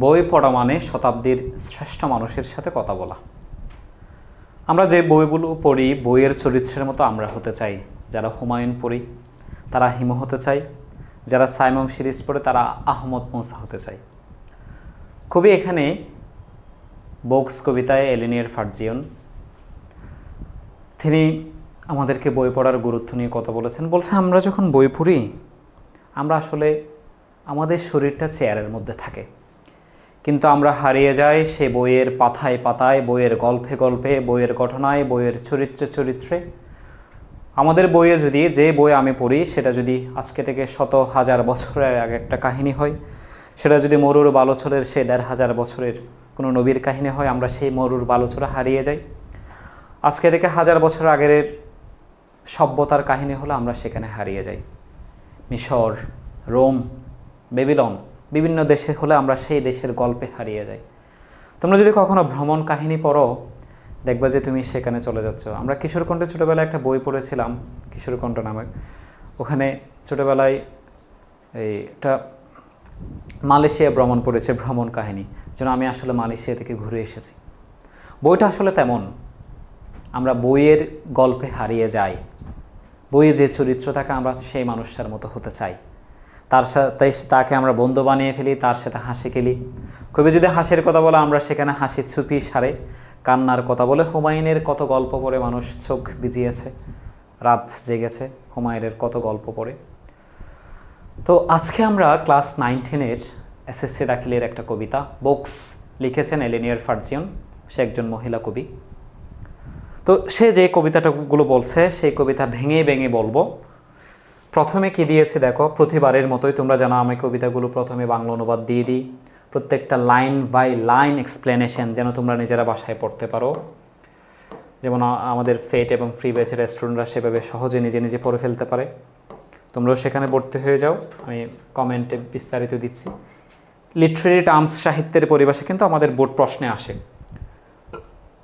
বই পড়া মানে শতাব্দীর শ্রেষ্ঠ মানুষের সাথে কথা বলা। আমরা যে বইগুলো পড়ি বইয়ের চরিত্রের মতো আমরা হতে চাই। যারা হুমায়ুন পড়ি তারা হিমু হতে চাই, যারা সাইমন সিরিজ পড়ে তারা আহমদ মুসা হতে চাই। কবি এখানে বোকস কবিতায় এলিনিয়ার ফার্জিয়ন তিনি আমাদেরকে বই পড়ার গুরুত্ব নিয়ে কথা বলেছেন। বলছে আমরা যখন বই পড়ি আমরা আসলে আমাদের শরীরটা চেয়ারের মধ্যে থাকে, কিন্তু আমরা হারিয়ে যাই সে বইয়ের পাতায় পাতায়, বইয়ের গল্পে গল্পে, বইয়ের ঘটনায়, বইয়ের চরিত্রে চরিত্রে। আমাদের বইয়ে যদি যে বই আমি পড়ি সেটা যদি আজকে থেকে শত হাজার বছরের আগে একটা কাহিনী হয়, সেটা যদি মরুর বালুচরের সে ১,৫০০ বছরের কোনো নবীর কাহিনী হয়, আমরা সেই মরুর বালুচরে হারিয়ে যাই। আজকে থেকে হাজার বছর আগের সভ্যতার কাহিনী হলে আমরা সেখানে হারিয়ে যাই। মিশর, রোম, বেবিলন, বিভিন্ন দেশে হলে আমরা সেই দেশের গল্পে হারিয়ে যাই। তোমরা যদি কখনো ভ্রমণ কাহিনী পড়ো দেখবা যে তুমি সেখানে চলে যাচ্ছ। আমরা কিশোরকণ্ঠে ছোটোবেলায় একটা বই পড়েছিলাম, কিশোরকণ্ঠ নামে। ওখানে ছোটোবেলায় একটা মালয়েশিয়া ভ্রমণ পড়েছে, ভ্রমণ কাহিনী, যেন আমি আসলে মালয়েশিয়া থেকে ঘুরে এসেছি। বইটা আসলে তেমন, আমরা বইয়ের গল্পে হারিয়ে যাই। বইয়ে যে চরিত্র থাকে আমরা সেই মানুষটার মতো হতে চাই, তার সাথে তাকে আমরা বন্ধু বানিয়ে ফেলি, তার সাথে হাসি খেলি। কবি যদি হাসির কথা বলে আমরা সেখানে হাসি ছুপি সারে, কান্নার কথা বলে হুমায়ুনের কত গল্প পড়ে মানুষ চোখ ভিজিয়েছে, রাত জেগেছে হুমায়ুনের কত গল্প পড়ে। তো আজকে আমরা ক্লাস 9-10 এসএসসি দাখিলের একটা কবিতা বোকস লিখেছেন এলিনিয়ার ফার্জিয়ন, সে একজন মহিলা কবি। তো সে যে কবিতাটাগুলো বলছে সেই কবিতা ভেঙে ভেঙে বলবো। প্রথমে কি দিয়েছে দেখো, প্রতিবারের মতোই তোমরা জানো আমি কবিতাগুলো প্রথমে বাংলা অনুবাদ দিয়ে দিই, প্রত্যেকটা লাইন বাই লাইন এক্সপ্লেনেশন যেন তোমরা নিজেরা বাসায় পড়তে পারো। যেমন আমাদের ফেট এবং ফ্রি ব্যাচের স্টুডেন্টরা সেভাবে সহজে নিজে নিজে পড়ে ফেলতে পারে। তোমরাও সেখানে ভর্তি হয়ে যাও, আমি কমেন্টে বিস্তারিত দিচ্ছি। লিটারেরি টার্মস সাহিত্যের পরিভাষা কিন্তু আমাদের বোর্ড প্রশ্নে আসে।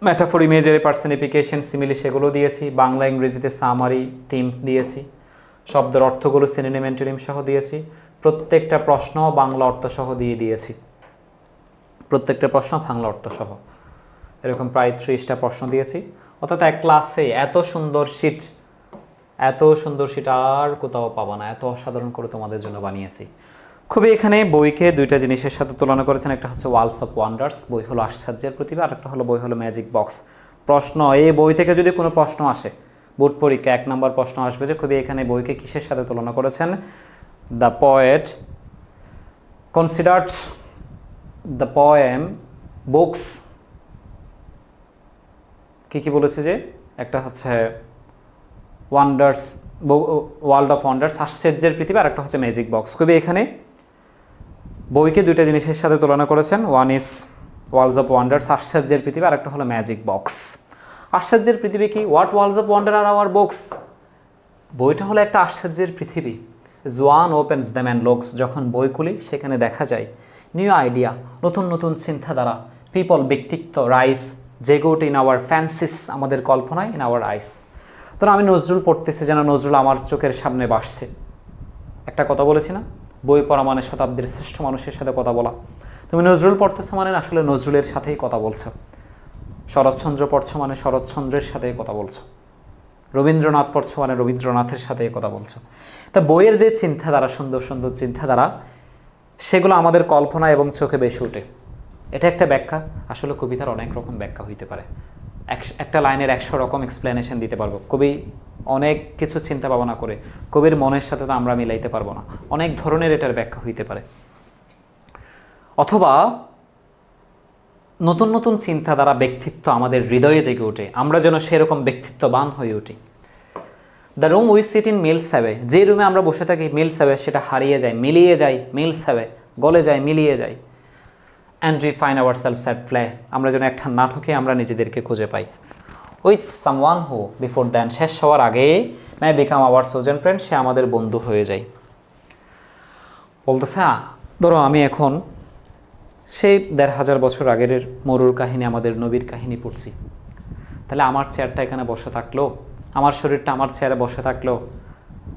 ম্যাটাফর, ইমেজারি, পার্সনিফিকেশন, সিমিলি সেগুলো দিয়েছি। বাংলা ইংরেজিতে সামারি, থিম দিয়েছি। শব্দের অর্থগুলো সিনোনিম অ্যান্টোনিম সহ দিয়েছি। প্রত্যেকটা প্রশ্ন বাংলা অর্থ সহ দিয়েছি। প্রত্যেকটা প্রশ্ন বাংলা অর্থ সহ এরকম প্রায় 30টা প্রশ্ন দিয়েছি। অর্থাৎ এক ক্লাসে এত সুন্দর শিট আর কোথাও পাবো না, এত অসাধারণ করে তোমাদের জন্য বানিয়েছি। খুবই এখানে বইকে দুইটা জিনিসের সাথে তুলনা করেছেন। একটা হচ্ছে ওয়ার্ল্ডস অফ ওয়ান্ডার্স, বই হলো আশ্চর্যের প্রতিভা, আর একটা হলো বই হলো ম্যাজিক বক্স। প্রশ্ন, এই বই থেকে যদি কোনো প্রশ্ন আসে বোর্ড পরীক্ষা 1 নম্বর প্রশ্ন আসবে যে খুবই এখানে বইকে কিসের সাথে তুলনা করেছেন। The poet considered the poem books, কি বলেছে যে একটা হচ্ছে ওয়ান্ডার্স, ওয়ার্ল্ড অফ ওয়ান্ডার্স আশ্চর্যের পৃথিবী, আর একটা হচ্ছে ম্যাজিক বক্স। খুবই এখানে বইকে দুইটা জিনিসের সাথে তুলনা করেছেন। One is world's of wonders আশ্চর্যের পৃথিবী, আর একটা হলো ম্যাজিক বক্স। আশ্চর্যের পৃথিবী কি? What worlds of wonder are our books. বইটা হলো একটা আশ্চর্যের পৃথিবী। জোয়ান ওপেন্স দ্যাম অ্যান্ড লুকস, যখন বই খুলি সেখানে দেখা যায় নিউ আইডিয়া, নতুন নতুন চিন্তাধারা, পিপল, ব্যক্তিত্ব, রাইস জেগোট ইন আওয়ার ফ্যান্সিস, আমাদের কল্পনায়, ইন আওয়ার আইস। তো আমি নজরুল পড়তেছি যেন নজরুল আমার চোখের সামনে ভাসছে। একটা কথা বলেছি না, বই পড়া মানে শতাব্দীর শ্রেষ্ঠ মানুষের সাথে কথা বলা। তুমি নজরুল পড়তেছো মানে আসলে নজরুলের সাথেই কথা বলছো। শরৎচন্দ্র পড়ছো মানে শরৎচন্দ্রের সাথেই কথা বলছো। রবীন্দ্রনাথ পড়ছো মানে রবীন্দ্রনাথের সাথেই কথা বলছো। তা বইয়ের যে চিন্তাধারা, সুন্দর সুন্দর চিন্তাধারা, সেগুলো আমাদের কল্পনা এবং চোখে বেশি ওঠে। এটা একটা ব্যাখ্যা। আসলে কবিতার অনেক রকম ব্যাখ্যা হইতে পারে। একটা লাইনের 100 রকম এক্সপ্লেনেশন দিতে পারবো। কবি অনেক কিছু চিন্তা ভাবনা করে, কবির মনের সাথে তো আমরা মিলাইতে পারবো না। অনেক ধরনের এটার ব্যাখ্যা হইতে পারে। অথবা নতুন নতুন চিন্তাধারা, ব্যক্তিত্ব আমাদের হৃদয়ে জেগে ওঠে, আমরা যেন সেরকম ব্যক্তিত্ববান হয়ে উঠি। The room we sit in melts away, যে রুমে আমরা বসে থাকি মিলস হ্যাভে, সেটা হারিয়ে যায়, মিলিয়ে যায়, মিলস হ্যাভে গলে যায়, মিলিয়ে যায়। And we find our selves at play, আমরা যেন একটা নাটকে আমরা নিজেদেরকে খুঁজে পাই। With someone who before then, শেষ হওয়ার আগে may become our chosen friend, সে আমাদের বন্ধু হয়ে যায়। বলতেছে ধরো আমি এখন সেই ১,৫০০ বছর আগের মরুর কাহিনী, আমাদের নবীর কাহিনী পড়ছি। তাহলে আমার চেয়ারটা এখানে বসে থাকলো, আমার শরীরটা আমার চেয়ারে বসে থাকলো,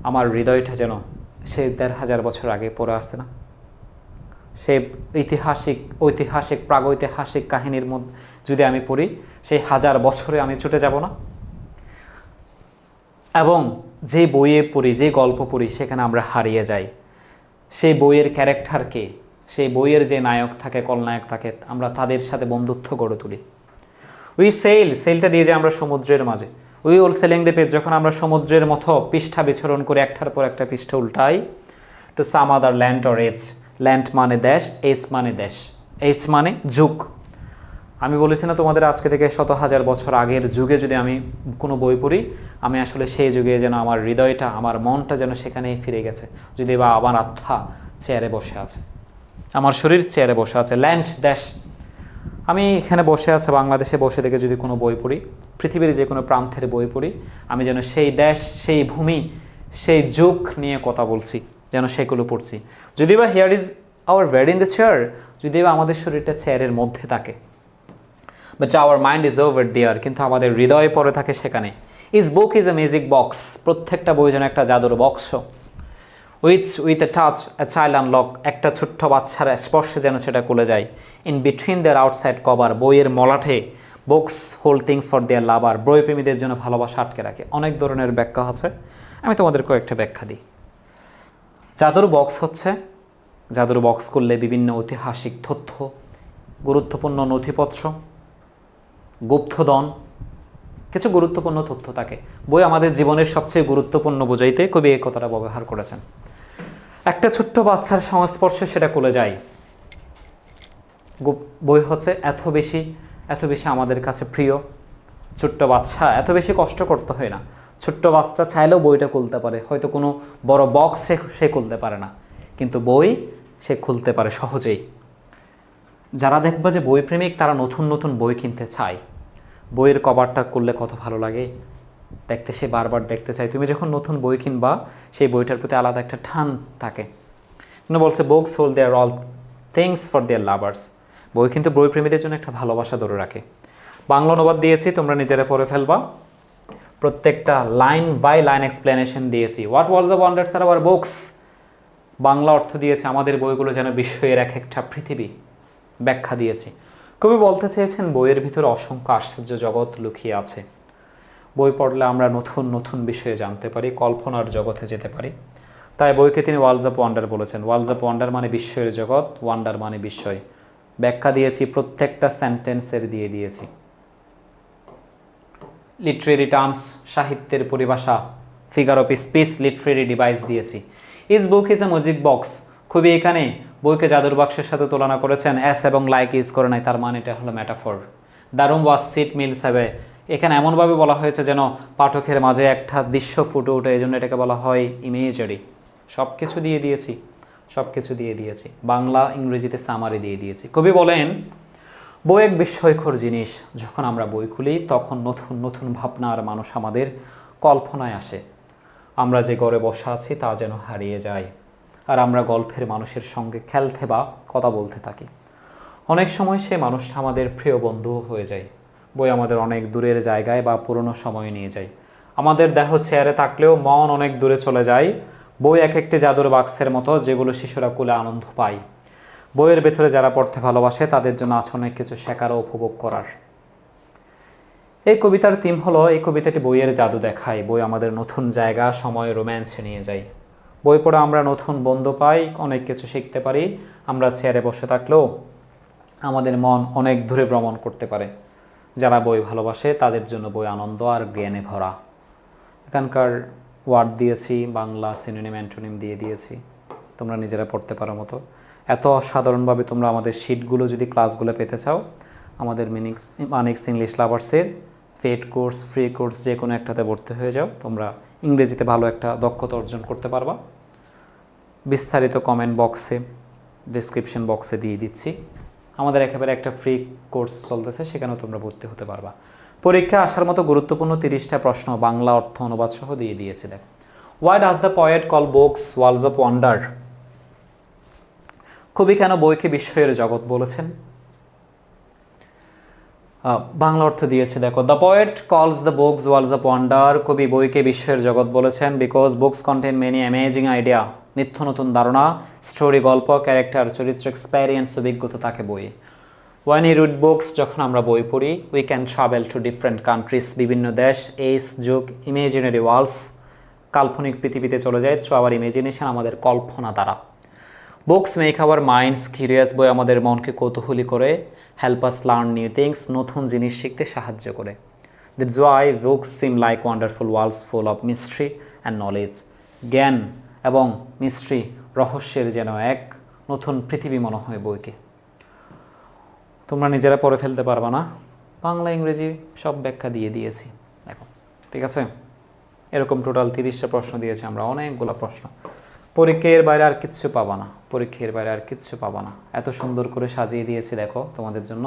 আমার হৃদয়টা যেন সেই ১,৫০০ বছর আগে পড়ে আসছে না, সেই ঐতিহাসিক প্রাগৈতিহাসিক কাহিনীর মধ্যে যদি আমি পড়ি, সেই 1000 বছরে আমি ছুটে যাব না? এবং যে বইয়ে পড়ি, যে গল্প পড়ি, সেখানে আমরা হারিয়ে যাই। সেই বইয়ের ক্যারেক্টারকে, সেই বইয়ের যে নায়ক থাকে, কলনায়ক থাকে, আমরা তাদের সাথে বন্ধুত্ব গড়ে তুলি। সেলটা দিয়ে যে আমরা সমুদ্রের মাঝে, we will selling the page, যখন আমরা সমুদ্রের মতো পৃষ্ঠা বিচরণ করে একটার পর একটা পৃষ্ঠা উল্টাই, to some other land or age, land মানে দেশ, এজ মানে দেশ, এজ মানে যুগ। আমি বলেছি না তোমাদের, আজকে থেকে 100,000 বছর আগের যুগে যদি আমি কোনো বই পড়ি, আমি আসলে সেই যুগে যেন আমার হৃদয়টা, আমার মনটা যেন সেখানেই ফিরে গেছে, যদি বা আমার আত্মা চেয়ারে বসে আছে, আমার শরীর চেয়ারে বসে আছে। ল্যান্ড দেশ, আমি এখানে বসে আছে বাংলাদেশে বসে থেকে যদি কোনো বই পড়ি, পৃথিবীর যে কোনো প্রান্তের বই পড়ি, আমি যেন সেই দেশ, সেই ভূমি, সেই যুগ নিয়ে কথা বলছি, যেন সেগুলো পড়ছি। যদি বা here is our bed in the chair, যদি বা আমাদের শরীরটা চেয়ারের মধ্যে থাকে, but our mind is over there, কিন্তু আমাদের হৃদয় পড়ে থাকে সেখানে। Is book is a magic box, প্রত্যেকটা বই যেন একটা জাদুর box. With a touch a child unlock, একটা ছোট্ট বাচ্চার স্পর্শে যেন সেটা খুলে যায়। In between their outside cover, বইয়ের মলাঠে books hold things for their lover, বই প্রেমীদের জন্য ভালোবাসা আটকে রাখে। অনেক ধরনের ব্যাখ্যা আছে, আমি তোমাদের কয়েকটা ব্যাখ্যা দিই। জাদুর বক্স হচ্ছে, জাদুর বক্স করলে বিভিন্ন ঐতিহাসিক তথ্য, গুরুত্বপূর্ণ নথিপত্র, গুপ্তধন, কিছু গুরুত্বপূর্ণ তথ্য থাকে। বই আমাদের জীবনের সবচেয়ে গুরুত্বপূর্ণ বোঝাইতে কবি এই কথাটা ব্যবহার করেছেন। একটা ছোট্ট বাচ্চার সংস্পর্শে সেটা খুলে যায়। বই হচ্ছে এত বেশি আমাদের কাছে প্রিয়। ছোট্ট বাচ্চা, এত বেশি কষ্ট করতে হয় না। ছোট্ট বাচ্চা চাইলেও বইটা খুলতে পারে, হয়তো কোনো বড় বক্স সে খুলতে পারে না, কিন্তু বই সে খুলতে পারে সহজেই। যারা দেখবা যে বই প্রেমিক, তারা নতুন নতুন বই কিনতে চায়। বইয়ের কভারটা করলে কত ভালো লাগে দেখতে, সে বারবার দেখতে চায়। তুমি যখন নতুন বই কিনবা, সেই বইটার প্রতি আলাদা একটা টান থাকে। বলছে books hold their all things for their lovers, বই কিন্তু বই প্রেমীদের জন্য একটা ভালোবাসা ধরে রাখে। বাংলা অনুবাদ দিয়েছি, তোমরা নিজেরা পড়ে ফেলবা। প্রত্যেকটা লাইন বাই লাইন এক্সপ্লেনেশন দিয়েছি। What was the wonders are our books, Bangla অর্থ দিয়েছে আমাদের বইগুলো যেন বিশ্বের এক একটা পৃথিবী, ব্যাখ্যা দিয়েছি। কবি বলতে চেয়েছেন বইয়ের ভিতরে অসংখ্য আশ্চর্য জগৎ লুকিয়ে আছে। বই পড়লে আমরা নতুন নতুন বিষয়ে জানতে পারি, কল্পনার জগতে যেতে পারি। তাই বইকে তিনি ওয়ার্ল্ডস অফ ওয়ান্ডার বলেছেন। ওয়ার্ল্ডস অফ ওয়ান্ডার মানে বিশ্বের জগৎ, ওয়ান্ডার মানে বিস্ময়। ব্যাখ্যা দিয়েছি, প্রত্যেকটা সেন্টেন্সের দিয়ে দিয়েছি। লিটারেরি টার্মস, সাহিত্যের পরিভাষা, figure of speech, literary device দিয়েছি। Is book is a magic box, খুবই এখানে বইকে জাদুর বাক্সের সাথে তুলনা করেছেন। অ্যাস এবং লাইক ইউজ করে নাই, তার মানে এটা হলো metaphor. The room was sit miles away, এখানে এমনভাবে বলা হয়েছে যেন পাঠকের মাঝে একটা দৃশ্য ফুটে ওঠে, এই জন্য এটাকে বলা হয় ইমেজারি। সব কিছু দিয়ে দিয়েছি, বাংলা ইংরেজিতে সামারি দিয়ে দিয়েছি। কবি বলেন বই এক বিস্ময়কর জিনিস, যখন আমরা বই খুলি তখন নতুন নতুন ভাবনার মানুষ আমাদের কল্পনায় আসে। আমরা যে ঘরে বসা আছি তা যেন হারিয়ে যায়, আর আমরা গল্পের মানুষের সঙ্গে খেলতে বা কথা বলতে থাকি। অনেক সময় সে মানুষটা আমাদের প্রিয় বন্ধুও হয়ে যায়। বই আমাদের অনেক দূরের জায়গায় বা পুরনো সময়ে নিয়ে যায়। আমাদের দেহ চেয়ারে থাকলেও মন অনেক দূরে চলে যায়। বই এক একটি জাদুর বাক্সের মতো, যেগুলো শিশুরা কুলে আনন্দ পায়। বইয়ের ভেতরে যারা পড়তে ভালোবাসে তাদের জন্য আছে অনেক কিছু শেখার ও উপভোগ করার। এই কবিতার থিম হলো, এই কবিতাটি বইয়ের জাদু দেখায়। বই আমাদের নতুন জায়গা, সময়, রোম্যান্সে নিয়ে যায়। বই পড়ে আমরা নতুন বন্ধু পাই, অনেক কিছু শিখতে পারি। আমরা চেয়ারে বসে থাকলেও আমাদের মন অনেক দূরে ভ্রমণ করতে পারে। যারা বই ভালোবাসে তাদের জন্য বই আনন্দ আর জ্ঞানে ভরা। এখানকার ওয়ার্ড দিয়েছি, বাংলা সিনোনিম অ্যান্টোনিম দিয়ে দিয়েছি, তোমরা নিজেরা পড়তে পারো মতো। এত অসাধারণভাবে তোমরা আমাদের শিটগুলো যদি ক্লাসগুলো পেতে চাও, আমাদের মানিক্স ইংলিশ লাভার্সের পেড কোর্স, ফ্রি কোর্স যে কোনো একটাতে ভর্তি হয়ে যাও, তোমরা ইংরেজিতে ভালো একটা দক্ষতা অর্জন করতে পারবা। বিস্তারিত কমেন্ট বক্সে, ডিসক্রিপশন বক্সে দিয়ে দিচ্ছি। আমাদের একেবারে একটা ফ্রি কোর্স চলতেছে, সেখানেও তোমরা ভর্তি হতে পারবা। পরীক্ষা আসার মতো গুরুত্বপূর্ণ 30টা প্রশ্ন বাংলা অর্থ অনুবাদ সহ দিয়ে দিয়েছি। দেখ, why does the poet call books world's of wonder, কবি কেন বইকে বিস্ময়ের জগৎ বলেছেন? বাংলা অর্থ দিয়েছে, দেখো, দ্য পোয়েট কলস the books world's of wonder, কবি বইকে বিস্ময়ের জগৎ বলেছেন because books contain many amazing idea, নিত্য নতুন ধারণা, স্টোরি, গল্প, ক্যারেক্টার, চরিত্র, এক্সপেরিয়েন্স, অভিজ্ঞতা থাকে বইয়ে। ওয়ান ইউ রিড বুকস, যখন আমরা বই পড়ি, we can travel to different countries, বিভিন্ন দেশ, এজ, যুগ, ইমেজিনারি ওয়ার্লডস, কাল্পনিক পৃথিবীতে চলে যায় থ্রু আওয়ার ইমেজিনেশন, আমাদের কল্পনা দ্বারা। Books make our minds curious, বই আমাদের মনকে কৌতূহলী করে। Help us learn new things, নতুন জিনিস শিখতে সাহায্য করে। That's why books seem like wonderful worlds full of mystery and knowledge. জ্ঞান এবং মিস্ট্রি, রহস্যের যেন এক নতুন পৃথিবী মনে হয় বইকে। তোমরা নিজেরা পড়ে ফেলতে পারবা না, বাংলা ইংরেজি সব ব্যাখ্যা দিয়ে দিয়েছি দেখো, ঠিক আছে? এরকম টোটাল 30টা প্রশ্ন দিয়েছি আমরা, অনেকগুলো প্রশ্ন। পরীক্ষার বাইরে আর কিচ্ছু পাবা না, পরীক্ষার বাইরে আর কিচ্ছু পাবা না। এত সুন্দর করে সাজিয়ে দিয়েছি দেখো তোমাদের জন্য।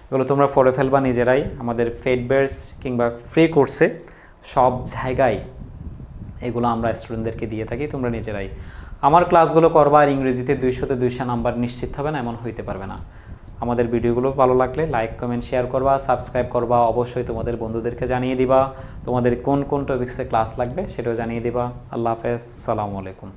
এগুলো তোমরা পড়ে ফেলবা নিজেরাই। আমাদের পেইড ব্যাচ কিংবা ফ্রি কোর্সে সব জায়গায় এগুলো আমরা স্টুডেন্টদেরকে দিয়ে থাকি। তোমরা নিজেরাই আমার ক্লাসগুলো করবা, আর ইংরেজিতে 200তে 200 নাম্বার নিশ্চিত হবে না, এমন হইতে পারবে না। আমাদের ভিডিওগুলো ভালো লাগলে লাইক, কমেন্ট, শেয়ার করবা, সাবস্ক্রাইব করবা, অবশ্যই তোমাদের বন্ধুদেরকে জানিয়ে দিবা। তোমাদের কোন কোন টপিক্সে ক্লাস লাগবে সেটাও জানিয়ে দিবা। আল্লাহ হাফেজ, সালামু আলাইকুম।